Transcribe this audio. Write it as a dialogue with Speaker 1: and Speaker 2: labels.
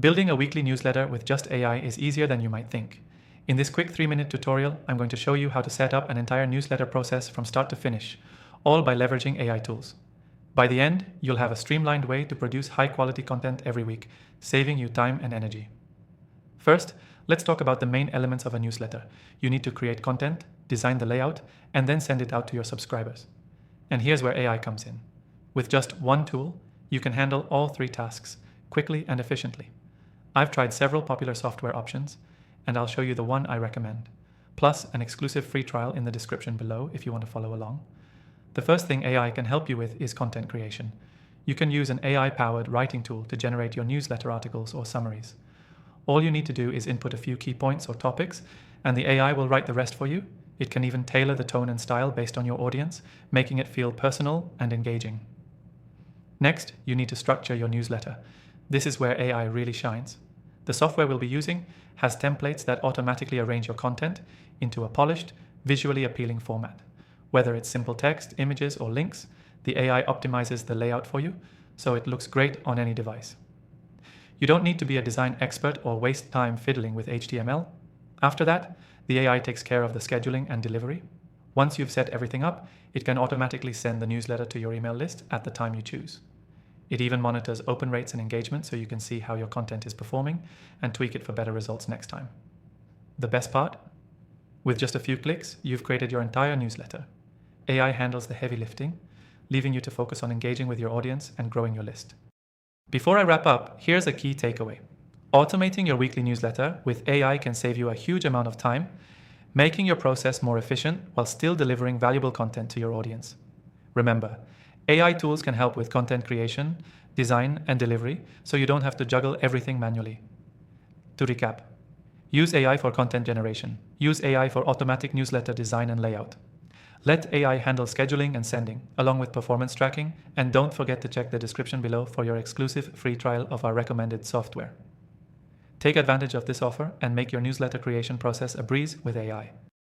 Speaker 1: Building a weekly newsletter with just AI is easier than you might think. In this quick 3-minute tutorial, I'm going to show you how to set up an entire newsletter process from start to finish, all by leveraging AI tools. By the end, you'll have a streamlined way to produce high-quality content every week, saving you time and energy. First, let's talk about the main elements of a newsletter. You need to create content, design the layout, and then send it out to your subscribers. And here's where AI comes in. With just one tool, you can handle all three tasks quickly and efficiently. I've tried several popular software options, and I'll show you the one I recommend, plus an exclusive free trial in the description below if you want to follow along. The first thing AI can help you with is content creation. You can use an AI-powered writing tool to generate your newsletter articles or summaries. All you need to do is input a few key points or topics, and the AI will write the rest for you. It can even tailor the tone and style based on your audience, making it feel personal and engaging. Next, you need to structure your newsletter. This is where AI really shines. The software we'll be using has templates that automatically arrange your content into a polished, visually appealing format. Whether it's simple text, images, or links, the AI optimizes the layout for you, so it looks great on any device. You don't need to be a design expert or waste time fiddling with HTML. After that, the AI takes care of the scheduling and delivery. Once you've set everything up, it can automatically send the newsletter to your email list at the time you choose. It even monitors open rates and engagement so you can see how your content is performing and tweak it for better results next time. The best part? With just a few clicks, you've created your entire newsletter. AI handles the heavy lifting, leaving you to focus on engaging with your audience and growing your list. Before I wrap up, here's a key takeaway. Automating your weekly newsletter with AI can save you a huge amount of time, making your process more efficient while still delivering valuable content to your audience. Remember, AI tools can help with content creation, design, and delivery, so you don't have to juggle everything manually. To recap, use AI for content generation. Use AI for automatic newsletter design and layout. Let AI handle scheduling and sending, along with performance tracking, and don't forget to check the description below for your exclusive free trial of our recommended software. Take advantage of this offer and make your newsletter creation process a breeze with AI.